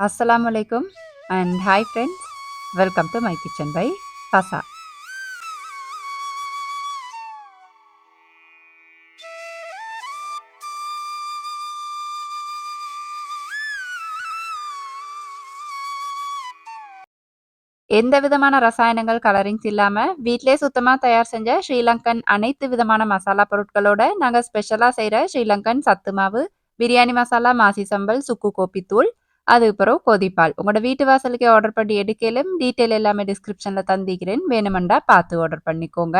Assalamualaikum and hi friends. Welcome to my kitchen by Fasa. எந்த விதமான ரசாயனங்கள், colourings இல்லாம வீட்லயே சுத்தமா தயார் செஞ்ச ஸ்ரீலங்கன் அனைத்து விதமான மசாலா பொருட்களோட நாங்க ஸ்பெஷலா செய்ற ஸ்ரீலங்கன் சத்து மாவு, பிரியாணி மசாலா, மாசி சம்பல், சுக்கு கோப்பி தூள், அதுக்கப்புறம் கொதிப்பால். உங்களோட வீட்டு வாசலுக்கே ஆர்டர் பண்ணி எடுக்கலும் டீட்டெயில் எல்லாமே டிஸ்கிரிப்ஷன்ல தந்திக்கிறேன். வேணுமெண்டா பார்த்து ஆர்டர் பண்ணிக்கோங்க.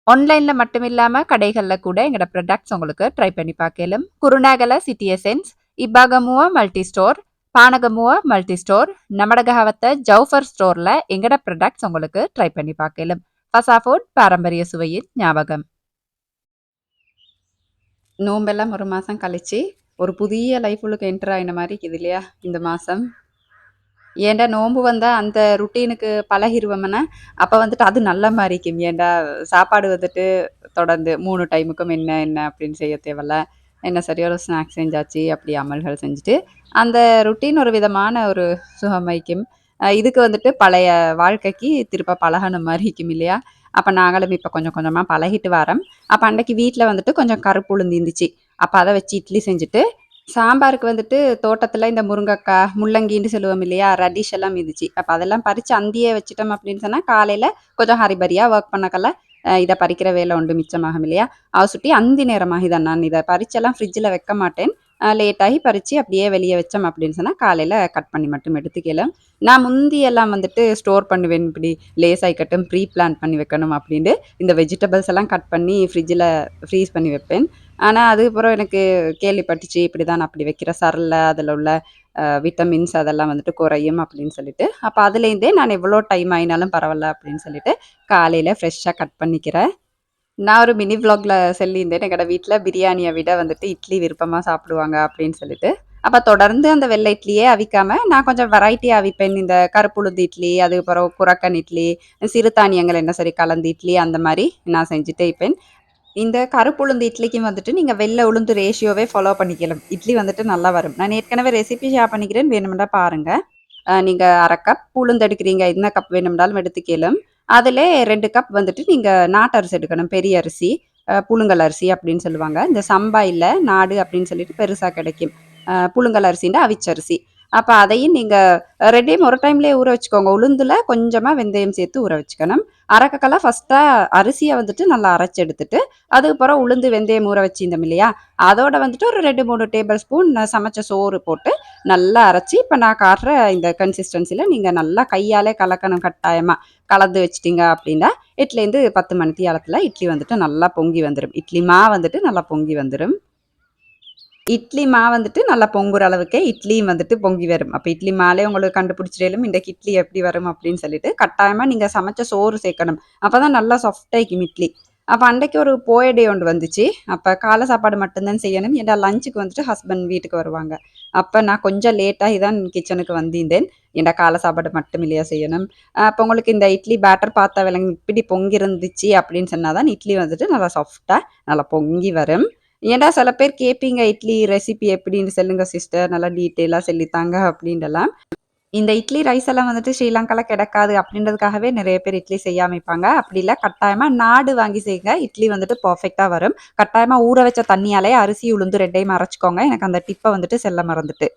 ஆன்லைன்ல மட்டும் இல்லாம கடைகள்ல கூட எங்கட ப்ராடக்ட்ஸ் உங்களுக்கு ட்ரை பண்ணி பார்க்கலாம். Kurunegala city essence, Ibbagamuwa multi store, Panagamuwa multi store, Namadagahawatta Jaufer ஸ்டோர்ல எங்கட ப்ராடக்ட்ஸ் உங்களுக்கு ட்ரை பண்ணி பார்க்கலாம். ஃபசா ஃபுட் பாரம்பரிய சுவையின் ஞாபகம். நோம்பெல்லாம் ஒரு மாசம் கழிச்சு ஒரு புதிய லைஃபுக்கு என்டர் ஆயின மாதிரி இருக்குது இல்லையா இந்த மாசம். ஏன்டா நோன்பு வந்தா அந்த ருட்டீனுக்கு பழகிருவோம்னா அப்ப வந்துட்டு அது நல்ல மாரிக்கும். ஏன்டா சாப்பாடு வந்துட்டு தொடர்ந்து 3 டைமுக்கும் என்ன என்ன அப்படின்னு செய்ய தேவையில்ல. என்ன சரி ஒரு ஸ்நாக்ஸ் செஞ்சாச்சு, அப்படி அமல்கள் செஞ்சுட்டு, அந்த ருட்டீன் ஒரு விதமான ஒரு சுகமைக்கும். இதுக்கு வந்துட்டு பழைய வாழ்க்கைக்கு திருப்ப பழகுன மாரி இருக்கும் இல்லையா? அப்ப நாங்களும் இப்ப கொஞ்சம் கொஞ்சமா பழகிட்டு வரோம். அப்ப அன்னைக்கு வீட்ல வந்துட்டு கொஞ்சம் கருப்பு உளுந்து இருந்துச்சு. அப்ப அத வச்சு இட்லி செஞ்சுட்டு, சாம்பாருக்கு வந்துட்டு தோட்டத்துல இந்த முருங்கக்கா, முள்ளங்கின்னு சொல்லுவோம் இல்லையா? ரடிஷ் எல்லாம் மிதிச்சு. அப்ப அதெல்லாம் பறிச்சு அந்தியே வச்சுட்டோம் அப்படின்னு சொன்னா, காலையில கொஞ்சம் ஹரிபரியா ஒர்க் பண்ணக்கல, இத பறிக்கிற வேலை உண்டு மிச்சமாகும் இல்லையா? சுட்டி அந்தி நேரமாகிதான் நான் இத பறிச்செல்லாம் ஃப்ரிட்ஜ்ல வைக்க மாட்டேன். லேட் ஆகி பறிச்சு அப்படியே வெளிய வச்சோம் அப்படின்னு சொன்னா, காலையில கட் பண்ணி மட்டும் எடுத்துக்கலாம். நான் முந்தியெல்லாம் வந்துட்டு ஸ்டோர் பண்ணுவேன். இப்படி லேஸ் ஆயிக்கட்டும், ப்ரீ பிளான் பண்ணி வைக்கணும் அப்படின்ட்டு, இந்த வெஜிடபிள்ஸ் எல்லாம் கட் பண்ணி ஃப்ரிட்ஜ்ல ஃப்ரீஸ் பண்ணி வைப்பேன். ஆனா, அதுக்கப்புறம் எனக்கு கேள்விப்பட்டுச்சு, இப்படிதான் அப்படி வைக்கிற சரல்ல அதில உள்ள விட்டமின்ஸ் அதெல்லாம் வந்துட்டு குறையும் அப்படின்னு சொல்லிட்டு, அப்ப அதுலேருந்தே நான் எவ்வளோ டைம் ஆயினாலும் பரவால்ல அப்படின்னு சொல்லிட்டு, காலையில ஃப்ரெஷ்ஷா கட் பண்ணிக்கிறேன். நான் ஒரு மினி விளாக்ல சொல்லியிருந்தேன். எங்கட வீட்ல பிரியாணிய விட வந்துட்டு இட்லி விருப்பமா சாப்பிடுவாங்க அப்படின்னு சொல்லிட்டு. அப்ப தொடர்ந்து அந்த வெள்ளை இட்லியே அவிக்காம, நான் கொஞ்சம் வெரைட்டியா அவிப்பேன். இந்த கருப்புளுந்து இட்லி, அதுக்கப்புறம் குரக்கன் இட்லி, சிறுதானியங்கள் என்ன சரி கலந்து இட்லி அந்த மாரி நான் செஞ்சுட்டே இருப்பேன். இந்த கருப்புளுந்து இட்லிக்கும் வந்துட்டு நீங்க வெள்ளை உளுந்து ரேஷியோவே ஃபாலோ பண்ணிக்கலாம். இட்லி வந்துட்டு நல்லா வரும். நான் ஏற்கனவே ரெசிபி ஷேர் பண்ணிக்கிறேன். வேணுமெண்டா பாருங்க. நீங்க 1/2 கப் உளுந்து எடுக்கிறீங்க. என்ன கப் வேணும்னாலும் எடுத்துக்கலாம். அதிலே 2 கப் வந்துட்டு நீங்க நாட்டு அரிசி எடுக்கணும். பெரிய அரிசி, புழுங்கல் அரிசி அப்படின்னு சொல்லுவாங்க. இந்த சம்பா இல்ல, நாடு அப்படின்னு சொல்லிட்டு பெருசா கிடைக்கும். புழுங்கல் அரிசின்னா அவிச்ச அரிசி. அப்ப அதையும் நீங்க 2யும் ஒரு டைம்லயே ஊற வச்சுக்கோங்க. உளுந்துல கொஞ்சமா வெந்தயம் சேர்த்து ஊற வச்சுக்கணும். அரக்கக்கல்லா ஃபர்ஸ்ட்டா அரிசிய வந்துட்டு நல்லா அரைச்சு எடுத்துட்டு, அதுக்கப்புறம் உளுந்து, வெந்தயம் ஊற வச்சிருந்தோம் இல்லையா? அதோட வந்துட்டு ஒரு 2, 3 டேபிள் ஸ்பூன் சமைச்ச சோறு போட்டு நல்லா அரைச்சு, இப்ப நான் காட்டுற இந்த கன்சிஸ்டன்சில நீங்க நல்லா கையாலே கலக்கணும் கட்டாயமா. கலந்து வச்சுட்டீங்க அப்படின்னா, 8லேருந்து 10 மணித்தியாலத்துல இட்லி வந்துட்டு நல்லா பொங்கி வந்துரும். இட்லி மாவு வந்துட்டு நல்லா பொங்கி வந்துரும். இட்லி மாவு வந்துட்டு நல்லா பொங்குற அளவுக்கே இட்லியும் வந்துட்டு பொங்கி வரும். அப்ப இட்லி மாலே உங்களுக்கு கண்டுபிடிச்சிடலும் இன்றைக்கு இட்லி எப்படி வரும் அப்படின்னு சொல்லிட்டு, கட்டாயமா நீங்க சமைச்ச சோறு சேர்க்கணும். அப்பதான் நல்லா சாஃப்ட்டாயிக்கும் இட்லி. அப்ப அன்றைக்கு ஒரு போய டே ஒன்று வந்துச்சு. அப்ப காலை சாப்பாடு மட்டும் தான் செய்யணும். ஏன்டா லஞ்சுக்கு வந்துட்டு ஹஸ்பண்ட் வீட்டுக்கு வருவாங்க. அப்ப நான் கொஞ்சம் லேட்டாகி தான் கிச்சனுக்கு வந்திருந்தேன். ஏன்டா காலை சாப்பாடு மட்டும் இல்லையா செய்யணும். அப்ப உங்களுக்கு இந்த இட்லி பேட்டர் பார்த்தா விளங்கும். இப்படி பொங்கி இருந்துச்சு அப்படின்னு சொன்னா தான் இட்லி வந்துட்டு நல்லா சாஃப்ட்டா நல்லா பொங்கி வரும். ஏன்டா சில பேர் கேட்பீங்க, "இட்லி ரெசிபி எப்படின்னு சொல்லுங்க சிஸ்டர். நல்லா டீட்டெயிலா சொல்லித்தாங்க" அப்படின்ட்டுலாம். இந்த இட்லி, ரைஸ் எல்லாம் வந்துட்டு ஸ்ரீலங்கால கிடைக்காது அப்படின்றதுக்காகவே நெறைய பேர் இட்லி செய்யாம இருப்பாங்க. அப்படி இல்ல, கட்டாயமா நாடு வாங்கி செய்யுங்க. இட்லி வந்துட்டு பெர்ஃபெக்ட்டா வரும். கட்டாயமா ஊற வச்ச தண்ணியாலயே அரிசி, உளுந்து 2யும் அரைச்சுக்கோங்க. எனக்கு அந்த டிப்ப வந்துட்டு சொல்ல மறந்துட்டு.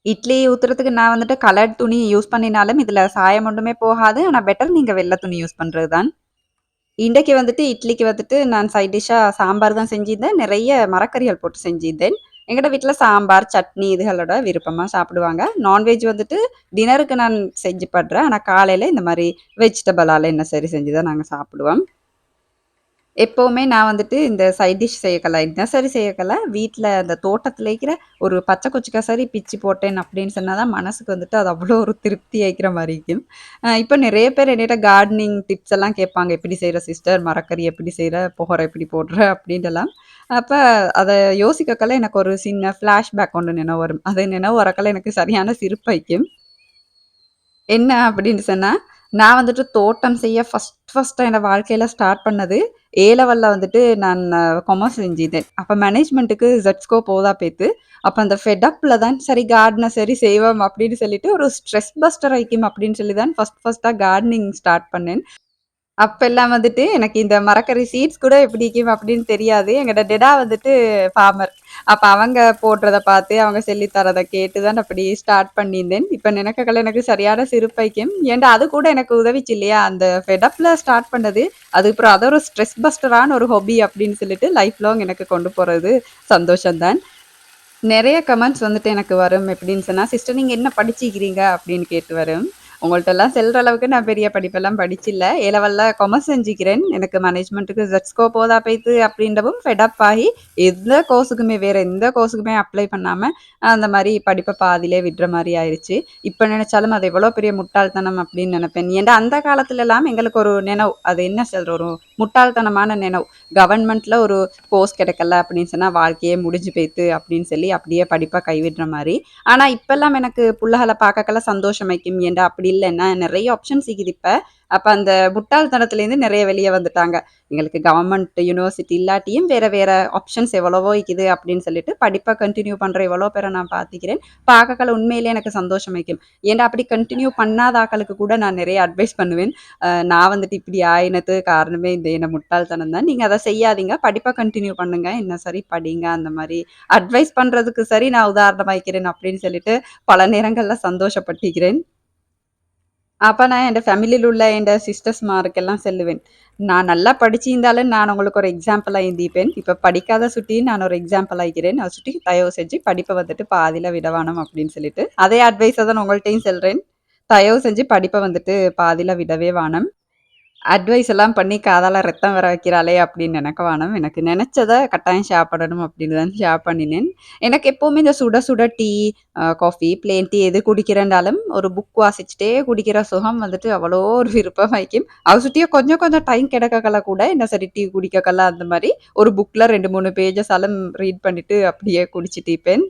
இட்லி ஊத்துறதுக்கு நான் வந்துட்டு கலர் துணி யூஸ் பண்ணினாலும், இதுல சாயம் ஒண்ணுமே போகாது. ஆனா பெட்டர் நீங்க வெள்ள துணி யூஸ் பண்றது தான். இன்றைக்கு வந்துட்டு இட்லிக்கு வந்துட்டு நான் சைட் டிஷ்ஷா சாம்பார் தான் செஞ்சிருந்தேன். நிறைய மரக்கறிகள் போட்டு செஞ்சிருந்தேன். எங்கட வீட்ல சாம்பார், சட்னி இதுகளோட விருப்பமா சாப்பிடுவாங்க. நான்வெஜ் வந்துட்டு டின்னருக்கு நான் செஞ்சு பண்றேன். ஆனா காலையில இந்த மாரி வெஜிடபிளால என்ன சரி செஞ்சு தான் நாங்க சாப்பிடுவோம். எப்பவுமே நான் வந்துட்டு இந்த சைட் டிஷ் செய்யக்கல, தினசரி செய்யக்கல, வீட்ல அந்த தோட்டத்துல இருக்கிற ஒரு பச்சை குச்சி கசாரி பிச்சு போட்டேன் அப்படின்னு சொன்னா தான் மனசுக்கு வந்துட்டு அது அவ்வளோ ஒரு திருப்தி ஆயிக்கிற மாரி இருக்கும். இப்ப நெறைய பேர் என்னிட்ட கார்டனிங் டிப்ஸ் எல்லாம் கேட்பாங்க. "எப்படி செய்ற சிஸ்டர்? மரக்கறி எப்படி செய்ற? புகை எப்படி போடுற?" அப்படின்ட்டெல்லாம். அப்ப அத யோசிக்கக்கல எனக்கு ஒரு சின்ன ஃப்ளாஷ்பேக் ஒண்ணு நினைவு வரும். அது நினைவு வரக்கல எனக்கு சரியான சிரிப்பு வைக்கும். என்ன அப்படின்னு சொன்னா, நான் வந்துட்டு தோட்டம் செய்ய ஃபர்ஸ்ட்டா என் வாழ்க்கையில ஸ்டார்ட் பண்ணது, ஏ லெவல்ல வந்துட்டு நான் கொமர்ஸ் செஞ்சிதேன். அப்ப மேனேஜ்மென்ட்‌டுக்கு இசட்ஸ்கோ போதா பேத்து. அப்ப அந்த ஃபெட் அப்ல தான் சரி கார்டன சரி செய்வோம் அப்படின்னு சொல்லிட்டு ஒரு ஸ்ட்ரெஸ் பஸ்டர் ஐக்கியம் அப்படின்னு சொல்லி தான் ஃபர்ஸ்ட்டா கார்டனிங் ஸ்டார்ட் பண்ணேன். அப்பல்லாம் வந்துட்டு எனக்கு இந்த மரக்கறி சீட்ஸ் கூட எப்படிக்கும் அப்படின்னு தெரியாது. எங்கட டெடா வந்துட்டு ஃபார்மர். அப்ப அவங்க போடுறத பார்த்து, அவங்க சொல்லி தரத கேட்டு தான் அப்படி ஸ்டார்ட் பண்ணியிருந்தேன். இப்ப நினைக்கக்கல எனக்கு சரியான சிரிப்பைக்கும். ஏன்டா அது கூட எனக்கு உதவிச்சு இல்லையா? அந்த ஃபெடப்ல ஸ்டார்ட் பண்ணது. அதுக்கப்புறம் அத ஒரு ஸ்ட்ரெஸ் பஸ்டரான ஒரு ஹாபி அப்படின்னு சொல்லிட்டு லைஃப் லாங் எனக்கு கொண்டு போறது சந்தோஷம் தான். நெறைய கமெண்ட்ஸ் வந்துட்டு எனக்கு வரும். எப்படின்னு சொன்னா, "சிஸ்டர் நீங்க என்ன படிச்சிக்கிறீங்க?" அப்படின்னு கேட்டு வரும். உங்கள்ட்டலாம் செல்ற அளவுக்கு நான் பெரிய படிப்பெல்லாம் படிச்சில்ல. ஏ லெவல்ல கொமர்ஸ் செஞ்சுக்கிறேன். எனக்கு மேனேஜ்மென்ட்‌டுக்கு இசட்ஸ்கோ போதா போயித்து அப்படின்றவும் ஃபெட் அப் ஆகி, எந்த கோர்ஸுக்குமே வேற எந்த கோர்ஸுக்குமே அப்ளை பண்ணாம, அந்த மாரி படிப்ப பாதியிலே விட்ற மாரி ஆயிருச்சு. இப்ப நெனச்சாலும் அது எவ்வளோ பெரிய முட்டாள்தனம் அப்படின்னு நெனப்பேன். ஏன்டா அந்த காலத்துலலாம் எங்களுக்கு ஒரு நினைவு. அது என்ன சொல்ற ஒரு முட்டாள்தனமான நினைவு. கவர்மெண்ட்ல ஒரு கோர்ஸ் கிடைக்கல அப்படின்னு சொன்னா வாழ்க்கையே முடிஞ்சு போயித்து அப்படின்னு சொல்லி அப்படியே படிப்ப கைவிடுற மாரி. ஆனா இப்பல்லாம் எனக்கு புள்ளகள பார்க்கக்கல சந்தோஷமைக்கும். ஏன்டா அப்படி இல்லன்னா நெறைய ஆப்ஷன்ஸ் இருக்குது இப்ப. அப்ப அந்த முட்டாள்தனத்திலேருந்து நெறைய வெளிய வந்துட்டாங்க. எங்களுக்கு கவர்மெண்ட் யுனிவர்சிட்டி இல்லாட்டியும் வேற வேற ஆப்ஷன்ஸ் எவ்வளவோ இருக்குது அப்படின்னு சொல்லிட்டு படிப்ப கன்டின்யூ பண்ற எவ்வளோ பேர நான் பார்த்துக்கிறேன். பார்க்கக்கல உண்மையிலேயே எனக்கு சந்தோஷமைக்கும். ஏன்டா அப்படி கன்டின்யூ பண்ணாத ஆக்களுக்கு கூட நான் நெறைய அட்வைஸ் பண்ணுவேன். நான் வந்துட்டு இப்படி ஆயினதுக்கு காரணமே இந்த என்ன முட்டாள்தனம் தான். நீங்க அத செய்யாதீங்க. படிப்ப கன்டின்யூ பண்ணுங்க. என்ன சரி படிங்க. அந்த மாரி அட்வைஸ் பண்றதுக்கு சரி நான் உதாரணமாயிக்கிறேன் அப்படின்னு சொல்லிட்டு பல நேரங்கள்ல சந்தோஷப்பட்டிக்கிறேன். அப்ப நான் என் ஃபேமிலில உள்ள என் சிஸ்டர்ஸ்மாருக்கெல்லாம் சொல்லுவேன். நான் நல்லா படிச்சிருந்தாலும் நான் உங்களுக்கு ஒரு எக்ஸாம்பிளா இருந்திருப்பேன். இப்ப படிக்காத சுட்டியும் நான் ஒரு எக்ஸாம்பிள் ஆயிக்கிறேன். அத சுட்டி தயவு செஞ்சு படிப்ப வந்துட்டு பாதியில விடவானம் அப்படின்னு சொல்லிட்டு. அதே அட்வைஸ தான் உங்கள்ட்டயும் சொல்றேன். தயவு செஞ்சு படிப்ப வந்துட்டு பாதியில விடவே வானம். அட்வைஸ் எல்லாம் பண்ணி காதால ரத்தம் வர வைக்கிறாளே அப்படின்னு நினைக்க வேணாம். எனக்கு நினைச்சத கட்டாயம் ஷேர் பண்ணணும் அப்படின்னு தான் ஷேர் பண்ணினேன். எனக்கு எப்பவுமே இந்த சுட சுட டீ, காஃபி, பிளேன் டீ எது குடிக்கிறேன்னாலும் ஒரு புக் வாசிச்சுட்டே குடிக்கிற சுகம் வந்துட்டு அவ்வளோ ஒரு விருப்பமாய்க்கும். அத சுட்டியும் கொஞ்சம் கொஞ்சம் டைம் கிடைக்கக்கல கூட என்ன சரி டீ குடிக்கக்கல அந்த மாரி ஒரு புக்ல 2, 3 பேஜஸாலும் ரீட் பண்ணிட்டு அப்படியே குடிச்சிட்டு இருப்பேன்.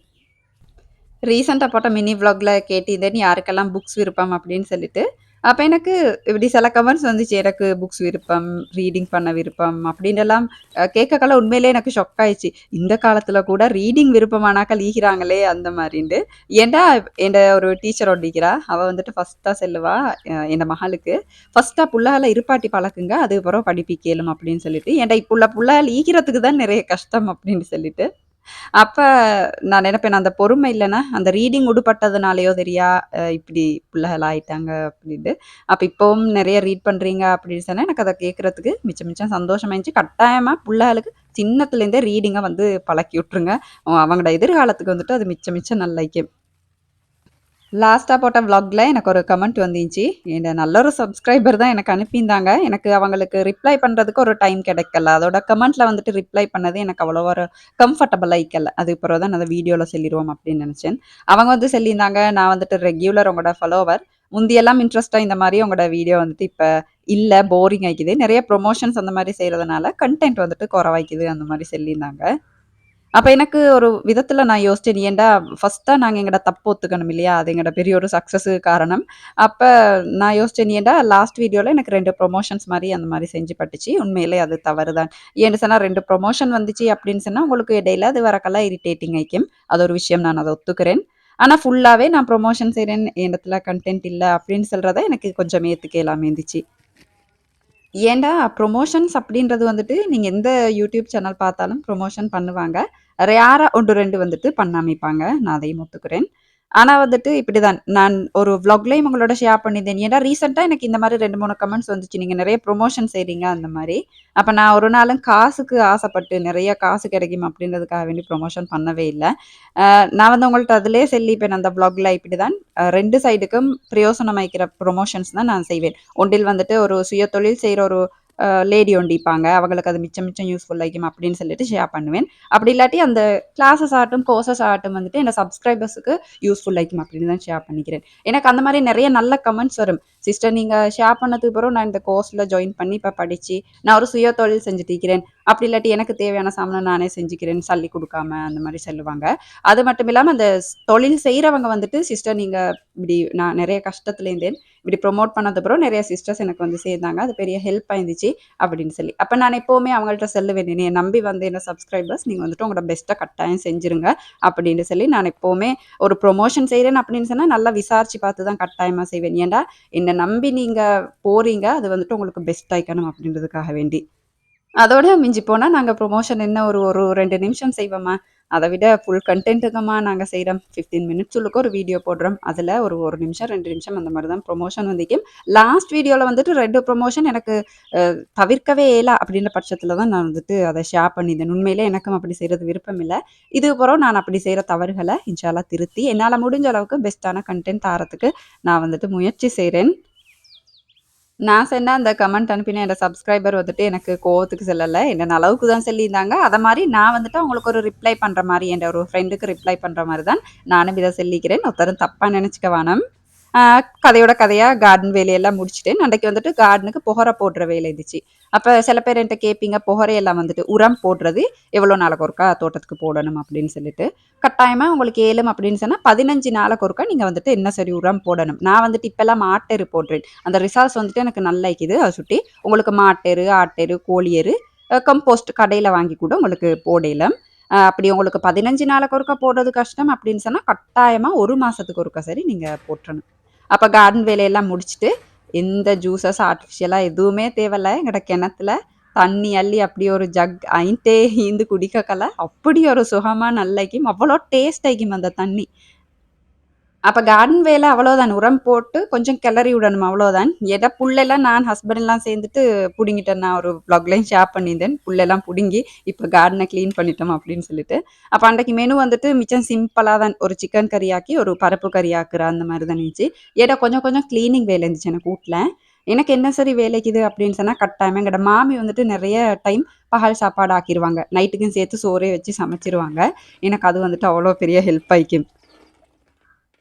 ரீசென்ட்டா போட்ட மினி விளாக்ல கேட்டிருந்தேன் யாருக்கெல்லாம் புக்ஸ் விருப்பம் அப்படின்னு சொல்லிட்டு. அப்ப எனக்கு இப்படி சில கமெண்ட்ஸ் வந்துச்சு. எனக்கு புக்ஸ் விருப்பம், ரீடிங் பண்ண விருப்பம் அப்படின்னுலாம் கேட்கக்கெல்லாம் உண்மையிலேயே எனக்கு ஷாக் ஆயிடுச்சு. இந்த காலத்துல கூட ரீடிங் விருப்பமானாக்கள் ஈகிறாங்களே அந்த மாரின்ட்டு. ஏன்டா என்ட ஒரு டீச்சர் ஒருத்திக்கிறா. அவ வந்துட்டு ஃபர்ஸ்ட்டா சொல்லுவா, என் மகளுக்கு, "ஃபர்ஸ்ட்டா புள்ளைகள இருப்பாட்டி பழக்குங்க. அதுக்கப்புறம் படிப்பிக்கேலும்" அப்படின்னு சொல்லிட்டு. ஏன்டா இப்ப உள்ள புள்ளைகள் ஈகிறதுக்கு தான் நெறைய கஷ்டம் அப்படின்னு சொல்லிட்டு. அப்ப நான் நெனப்பேன், அந்த பொறுமை இல்லன்னா, அந்த ரீடிங் விடுபட்டதுனாலயோ தெரியா, இப்டி பிள்ளைகள் ஆயிட்டாங்க அப்டின்ட்டு. அப்ப இப்பவும் நெறைய ரீட் பண்றீங்க அப்டின்னு சொன்னா, எனக்கு அத கேட்கறதுக்கு மிச்சம் மிச்சம் சந்தோஷமா இருந்துச்சு. கட்டாயமா புள்ளைகளுக்கு சின்னத்துலேருந்தே ரீடிங்க வந்து பழக்கி விட்டுருங்க. அவங்களோட எதிர்காலத்துக்கு வந்துட்டு அது மிச்சம் மிச்சம் நல்ல லாஸ்ட்டா போட்ட விளாக்ல எனக்கு ஒரு கமெண்ட் வந்துச்சு. இந்த நல்ல ஒரு சப்ஸ்கிரைபர் தான் எனக்கு அனுப்பியிருந்தாங்க. எனக்கு அவங்களுக்கு ரிப்ளை பண்றதுக்கு ஒரு டைம் கிடைக்கல. அதோட கமெண்ட்ல வந்துட்டு ரிப்ளை பண்ணது எனக்கு அவ்வளவா ஒரு கம்ஃபர்டபுளா இல்ல. அதுக்கு பிறகு தான் நான் அத வீடியோல சொல்லிருவோம் அப்படின்னு நெனச்சேன். அவங்க வந்து சொல்லியிருந்தாங்க, "நான் வந்துட்டு ரெகுலர் உங்களோட ஃபாலோவர். முந்தியெல்லாம் இன்ட்ரெஸ்ட்டா இந்த மாரி உங்களோட வீடியோ வந்துட்டு இப்ப இல்ல போரிங் ஆயிக்குது. நெறைய ப்ரமோஷன்ஸ் அந்த மாரி செய்றதுனால கன்டென்ட் வந்துட்டு குறைவாய்க்குது." அந்த மாரி சொல்லியிருந்தாங்க. அப்ப எனக்கு ஒரு விதத்துல நான் யோசிச்சேன். ஏன்டா ஃபர்ஸ்ட்டா நாங்க எங்கட தப்பு ஒத்துக்கணும் இல்லையா? அது எங்கட பெரிய ஒரு சக்சஸுக்கு காரணம். அப்ப நான் யோசிச்சேன், ஏன்டா லாஸ்ட் வீடியோல எனக்கு 2 ப்ரமோஷன்ஸ் மாரி அந்த மாரி செஞ்சு பட்டுச்சு. உண்மையிலே அது தவறு தான். ஏன்னு சொன்னா 2 ப்ரமோஷன் வந்துச்சு அப்படின்னு சொன்னா, உங்களுக்கு இடையில அது வரக்கெல்லாம் இரிட்டேட்டிங் ஆயிக்கும். அது ஒரு விஷயம் நான் அத ஒத்துக்கிறேன். ஆனா ஃபுல்லாவே நான் ப்ரமோஷன் செய்றேன், என்னிடத்துல கன்டென்ட் இல்ல அப்படின்னு சொல்றத எனக்கு கொஞ்சம் ஏத்துக்க இயலாம இருந்துச்சு. ஏன்டா ப்ரொமோஷன்ஸ் அப்படின்றது வந்துட்டு, நீங்க எந்த யூடியூப் சேனல் பார்த்தாலும் ப்ரொமோஷன் பண்ணுவாங்க. ரேரா 1, 2 வந்துட்டு பண்ணாமிப்பாங்க. நான் அதையும் ஒத்துக்கிறேன். ஆனா வந்துட்டு இப்படிதான். நான் ஒரு விளாக்லயும் உங்களோட ஷேர் பண்ணியிருந்தேன். ஏன்னா ரீசென்ட்டா எனக்கு இந்த மாரி 2, 3 கமெண்ட்ஸ் வந்துச்சு. நீங்க நெறைய ப்ரொமோஷன் செய்றீங்க அந்த மாரி. அப்ப நான் ஒரு நாளும் காசுக்கு ஆசைப்பட்டு, நெறைய காசு கிடைக்கும் அப்படின்றதுக்காக வேண்டி ப்ரொமோஷன் பண்ணவே இல்ல. நான் வந்து உங்கள்ட்ட அதிலயே சொல்லிப்பேன் அந்த விளாக்ல இப்படிதான் 2 சைடுக்கும் பிரயோசனமாய்க்கிற ப்ரொமோஷன்ஸ் தான் நான் செய்வேன். ஒன்றில் வந்துட்டு ஒரு சுயதொழில் செய்ற ஒரு லேடி ஒண்டிப்பாங்க. அவங்களுக்கு அது மிச்சம் மிச்சம் யூஸ்ஃபுல் ஆயிக்கும் அப்படின்னு சொல்லிட்டு ஷேர் பண்ணுவேன். அப்படி இல்லாட்டி அந்த கிளாஸஸ் ஆகட்டும், கோர்சஸ் ஆகட்டும் வந்துட்டு என்ன சப்ஸ்கிரைபர்ஸுக்கு யூஸ்ஃபுல் ஆயிக்கும் அப்படின்னு தான் ஷேர் பண்ணிக்கிறேன். எனக்கு அந்த மாரி நெறைய நல்ல கமெண்ட்ஸ் வரும். சிஸ்டர் நீங்க ஷேர் பண்ணதுக்கு பிறகு நான் இந்த கோர்ஸ்ல ஜாயின் பண்ணி இப்ப படிச்சு, நான் ஒரு சுய தொழில் செஞ்சுட்டு இருக்கிறேன். அப்படி இல்லாட்டி எனக்கு தேவையான சாமானை நானே செஞ்சுக்கிறேன்னு சொல்லி குடுக்காம, அந்த மாரி சொல்லுவாங்க. அது மட்டும் இல்லாம அந்த தொழில் செய்றவங்க வந்துட்டு, "சிஸ்டர் நீங்க இப்படி நான் நெறைய கஷ்டத்துல இருந்தேன். இப்படி ப்ரமோட் பண்ணதுக்கப்புறம் நெறைய சிஸ்டர்ஸ் எனக்கு வந்து சேர்ந்தாங்க. அது பெரிய ஹெல்ப்பா இருந்துச்சு." அப்படின்னு சொல்லி. அப்ப நான் எப்பவுமே அவங்கள்ட்ட சொல்லுவேன், "என்னைய நம்பி வந்து என்ன சப்ஸ்கிரைபர்ஸ் நீங்க வந்துட்டு உங்களோட பெஸ்ட்ட கட்டாயம் செஞ்சுருங்க." அப்படின்னு சொல்லி நான் எப்பவுமே ஒரு ப்ரமோஷன் செய்றேன் அப்படின்னு சொன்னா, நல்லா விசாரிச்சு பார்த்து தான் கட்டாயமா செய்வேன். ஏன்டா, என்ன நம்பி நீங்க போறீங்க. அது வந்துட்டு உங்களுக்கு பெஸ்ட்டா இருக்கணும் அப்படின்றதுக்காக வேண்டி. அதோட மிஞ்சி போனா நாங்க ப்ரமோஷன் என்ன ஒரு ஒரு 2 நிமிஷம் செய்வோமா, அத விட ஃபுல் கன்டென்ட்டுக்குமா நாங்க செய்றோம். 15 மினிட்ஸ் உள்ளுக்கு ஒரு வீடியோ போடுறோம். அதுல ஒரு 1 நிமிஷம், 2 நிமிஷம் அந்த மாரி தான் ப்ரமோஷன் வந்திக்கும். லாஸ்ட் வீடியோல வந்துட்டு 2 ப்ரமோஷன் எனக்கு தவிர்க்கவே இயலா அப்படின்ற பட்சத்துல தான் நான் வந்துட்டு அத ஷேர் பண்ணியிருந்தேன். உண்மையிலே எனக்கும் அப்படி செய்றது விருப்பம் இல்ல. இதுக்கப்புறம் நான் அப்படி செய்ற தவறுகள இன்ஷா அல்லாஹ் திருத்தி, என்னால முடிஞ்ச அளவுக்கு பெஸ்ட்டான கன்டென்ட் தாரத்துக்கு நான் வந்துட்டு முயற்சி செய்றேன். நான் சொன்ன அந்த கமெண்ட் அனுப்பின என்னோட சப்ஸ்கிரைபர் வந்துட்டு எனக்கு கோவத்துக்கு சொல்லல. என்னென்ன அளவுக்கு தான் சொல்லியிருந்தாங்க. அத மாரி நான் வந்துட்டு அவங்களுக்கு ஒரு ரிப்ளை பண்ற மாரி, என்ற ஒரு ஃப்ரெண்டுக்கு ரிப்ளை பண்ற மாரி தான் நானும் இத சொல்லிக்கிறேன். ஒருத்தரும் தப்பா நெனச்சுக்க வேணாம். ஆ கதையோட கதையா கார்டன் வேலையெல்லாம் முடிச்சுட்டேன். அன்றைக்கு வந்துட்டு கார்டனுக்கு புகர போடுற வேலை இருந்துச்சு. அப்ப சில பேர் என்ட்ட கேட்பீங்க, புகரையெல்லாம் வந்துட்டு உரம் போடுறது எவ்வளோ நாளுக்கு ஒருக்கா தோட்டத்துக்கு போடணும் அப்படின்னு சொல்லிட்டு. கட்டாயமா உங்களுக்கு ஏலும் அப்படின்னு சொன்னா 15 நாளுக்கு ஒருக்கா நீங்க வந்துட்டு என்ன சரி உரம் போடணும். நான் வந்துட்டு இப்பல்லாம் மாட்டெரு போடுறேன். அந்த ரிசால்ட்ஸ் வந்துட்டு எனக்கு நல்லா இருக்குது. அத சுட்டி உங்களுக்கு மாட்டெரு, ஆட்டெரு, கோழி எரு, கம்போஸ்ட் கடையில வாங்கி கூட உங்களுக்கு போடலாம். அப்படி உங்களுக்கு 15 நாளுக்கு ஒருக்கா போடுறது கஷ்டம் அப்படின்னு சொன்னா, கட்டாயமா 1 மாசத்துக்கு ஒருக்கா சரி நீங்க போட்றணும். அப்ப கார்டன் வேலையெல்லாம் முடிச்சுட்டு, எந்த ஜூஸஸ் ஆர்டிஃபிஷியலா எதுவுமே தேவையில்ல. எங்கட கிணத்துல தண்ணி அள்ளி அப்படி ஒரு ஜக் ஐன்ட்டே ஈந்து குடிக்கக்கல. அப்படி ஒரு சுகமா நல்லாய்க்கும். அவ்வளோ டேஸ்ட் ஆயிக்கும் அந்த தண்ணி. அப்ப கார்டன் வேல அவ்வளோதான். உரம் போட்டு கொஞ்சம் கிளறி விடணும் அவ்வளோதான். ஏதா புல்லெல்லாம் நான் ஹஸ்பண்ட் சேர்ந்துட்டு புடுங்கிட்டேன். நான் ஒரு வ்ளாக்லயும் ஷேர் பண்ணியிருந்தேன். புல்லெல்லாம் புடுங்கி, இப்ப கார்டன கிளீன் பண்ணிட்டோம் அப்படின்னு சொல்லிட்டு. அப்ப அன்றைக்கு மெனு வந்துட்டு மிச்சம் சிம்பிளா தான். ஒரு சிக்கன் கறி ஆக்கி, ஒரு பருப்பு கறி ஆக்குற அந்த மாரி தான் இருந்துச்சு. ஏதோ கொஞ்சம் கொஞ்சம் கிளீனிங் வேலை இருந்துச்சு எனக்கு வூட்ல. எனக்கு என்ன சரி வேலைக்குது அப்படின்னு சொன்னா, கட்டாயமா எங்கட மாமி வந்துட்டு நெறைய டைம் பகல் சாப்பாடு ஆக்கிருவாங்க. நைட்டுக்கும் சேர்த்து சோறே வச்சு சமைச்சிருவாங்க. எனக்கு அது வந்துட்டு அவ்வளோ பெரிய ஹெல்ப் ஆயிக்கும்.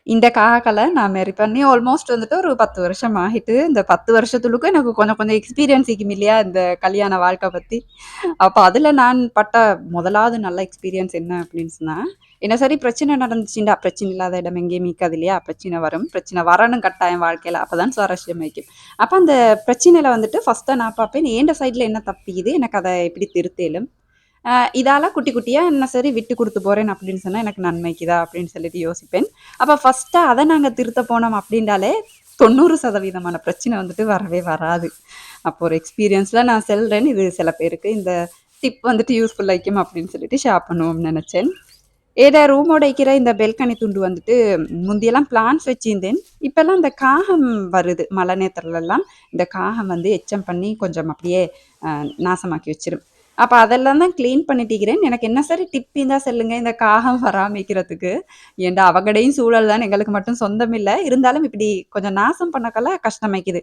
இந்த காகக்கல நான் மேரி பண்ணி ஆல்மோஸ்ட் வந்துட்டு ஒரு 10 வருஷம் ஆகிட்டு. இந்த 10 வருஷத்துலுக்கும் எனக்கு கொஞ்சம் கொஞ்சம் எக்ஸ்பீரியன்ஸ் இக்கும் இல்லையா? இந்த கல்யாண வாழ்க்கை பத்தி. அப்ப அதுல நான் பட்ட முதலாவது நல்ல எக்ஸ்பீரியன்ஸ் என்ன அப்படின்னு சொன்னா, என்ன சரி பிரச்சனை நடந்துச்சுண்டா, பிரச்சனை இல்லாத இடம் எங்கேயும் இருக்காது இல்லையா? பிரச்சனை வரும். பிரச்சனை வரணும் கட்டாயம் வாழ்க்கையில. அப்பதான் சுவாரஸ்யம் வைக்கும். அப்ப அந்த பிரச்சனையில வந்துட்டு ஃபர்ஸ்ட்டா நான் பார்ப்பேன், எந்த சைட்ல என்ன தப்பிக்குது? எனக்கு அத எப்படி திருத்தேலும்? இதால குட்டி குட்டியா என்ன சரி விட்டு குடுத்து போறேன் அப்படின்னு சொன்னா, எனக்கு நன்மைக்குதா? அப்படின்னு சொல்லிட்டு யோசிப்பேன். அப்ப ஃபர்ஸ்ட்டா அத நாங்க திருத்த போனோம் அப்படின்டாலே, 90% பிரச்சனை வந்துட்டு வரவே வராது. அப்போ ஒரு எக்ஸ்பீரியன்ஸ்ல நான் சொல்றேன். இது சில பேருக்கு இந்த டிப் வந்துட்டு யூஸ்ஃபுல்லா இருக்கும் அப்படின்னு சொல்லிட்டு ஷேர் பண்ணுவோம்னு நெனச்சேன். ஏதா ரூமோட இருக்கிற இந்த பெல்கனி துண்டு வந்துட்டு முந்தியெல்லாம் பிளான்ட்ஸ் வச்சிருந்தேன். இப்பல்லாம் இந்த காகம் வருது. மழை நேரத்துலலாம் இந்த காகம் வந்து எச்சம் பண்ணி கொஞ்சம் அப்படியே அ நாசமாக்கி வச்சிரும். அப்ப அதெல்லாம் தான் கிளீன் பண்ணிட்டிருக்கிறேன். எனக்கு என்ன சரி டிப் இருந்தா சொல்லுங்க, இந்த காகம் வராம இருக்கிறதுக்கு. ஏன்டா அவகடையும் சூழல் தான் எங்களுக்கு மட்டும் சொந்தம் இல்ல. இருந்தாலும் இப்படி கொஞ்சம் நாசம் பண்ணக்கெல்லாம் கஷ்டமாய்க்குது.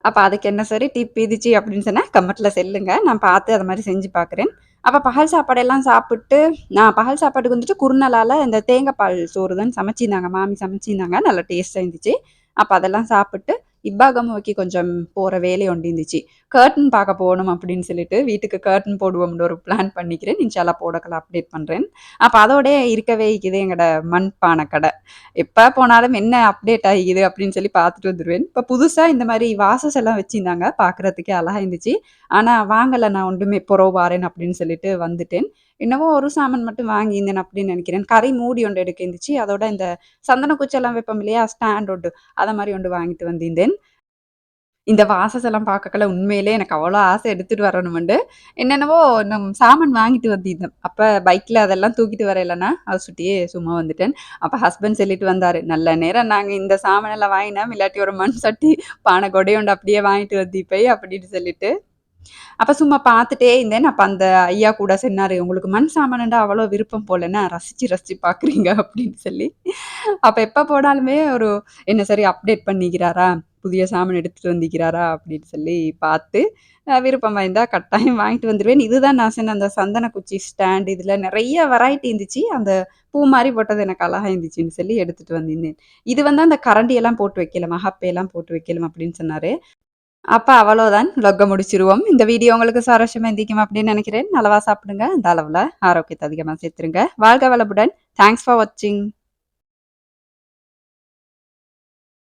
அப்ப அதுக்கு என்ன சரி டிப் இதுச்சு அப்படின்னு சொன்னா, கமெண்ட்ல சொல்லுங்க. நான் பார்த்து அது மாரி செஞ்சு பார்க்குறேன். அப்ப பகல் சாப்பாடெல்லாம் சாப்பிட்டு நான் பகல் சாப்பாட்டுக்கு வந்துட்டு குறுநலால இந்த தேங்காய் பால் சோறு தான் சமைச்சிருந்தாங்க. மாமி சமைச்சிருந்தாங்க. நல்லா டேஸ்ட்டா இருந்துச்சு. அப்ப அதெல்லாம் சாப்பிட்டு, இப்பாகம் நோக்கி கொஞ்சம் போற வேலை ஒண்ணு இருந்துச்சு. கர்டன் பார்க்க போணும் அப்படின்னு சொல்லிட்டு, வீட்டுக்கு கர்டன் போடுவோம்னு ஒரு பிளான் பண்ணிக்கிறேன். இன்ஷா அல்லாஹ் போடக்கல அப்டேட் பண்றேன். அப்ப அதோடயே இருக்கவே இருக்குது எங்கட மண்பானை கடை. எப்ப போனாலும் என்ன அப்டேட் ஆகிக்குது அப்படின்னு சொல்லி பார்த்துட்டு வந்துருவேன். இப்ப புதுசா இந்த மாரி வாசஸ் எல்லாம் வச்சிருந்தாங்க. பார்க்கறதுக்கே அழகா இருந்துச்சு. ஆனா வாங்கல நான் ஒன்றுமே பொறவு வாரேன் அப்படின்னு சொல்லிட்டு வந்துட்டேன். என்னவோ ஒரு சாமான் மட்டும் வாங்கியிருந்தேன் அப்படின்னு நெனைக்கிறேன். கறி மூடி ஒன்று எடுக்க இருந்துச்சு. அதோட இந்த சந்தன குச்செல்லாம் வைப்போம் இல்லையா? ஸ்டாண்ட் ஒண்டு. அத மாரி ஒன்று வாங்கிட்டு வந்திருந்தேன். இந்த வாசஸ் எல்லாம் பார்க்கக்கல உண்மையிலே எனக்கு அவ்வளோ ஆசை எடுத்துட்டு வரணுமெண்டு. என்னென்னவோ சாமான் வாங்கிட்டு வந்திருந்தேன். அப்ப பைக்ல அதெல்லாம் தூக்கிட்டு வரையிலனா, அத சுட்டியே சும்மா வந்துட்டேன். அப்ப ஹஸ்பண்ட் சொல்லிட்டு வந்தாரு, "நல்ல நேரம் நாங்க இந்த சாமானெல்லாம் வாங்கினோம். இல்லாட்டி ஒரு மண் சட்டி, பானை கொடையோண்டு அப்படியே வாங்கிட்டு வந்திருப்பை" அப்படின்னு சொல்லிட்டு. அப்ப சும்மா பார்த்துட்டே இருந்தேன். அப்ப அந்த ஐயா கூட சொன்னாரு, "உங்களுக்கு மண் சாமானம்டா அவ்வளோ விருப்பம் போல என்ன? ரசிச்சு ரசிச்சு பார்க்குறீங்க" அப்படின்னு சொல்லி. அப்ப எப்ப போனாலுமே ஒரு என்ன சரி அப்டேட் பண்ணிக்கிறாரா? புதிய சாமான் எடுத்துட்டு வந்திருக்கிறாரா அப்படின்னு சொல்லி பார்த்து விருப்பம் இருந்தா கட்டாயம் வாங்கிட்டு வந்துருவேன். இதுதான் நான் சொன்ன அந்த சந்தன குச்சி ஸ்டாண்ட் இதில நெறைய வெரைட்டி இருந்துச்சு. அந்த பூ மாரி போட்டது எனக்கு அழகா இருந்துச்சுன்னு சொல்லி எடுத்துட்டு வந்திருந்தேன். இது வந்து அந்த கரண்டியெல்லாம் போட்டு வைக்கலாம், மஹப்பையெல்லாம் போட்டு வைக்கலாம் அப்படின்னு சொன்னாரு. அப்ப அவ்வளோதான். லொக்க முடிச்சிருவோம். இந்த வீடியோ உங்களுக்கு சுவாரஸ்யமா இருந்திருக்கும் அப்படின்னு நினைக்கிறேன். நலவா சாப்பிடுங்க. அந்த அளவுல ஆரோக்கியத்த அதிகமா சேர்த்துருங்க. வாழ்க வளமுடன். தேங்க்ஸ் ஃபார் வாட்சிங்.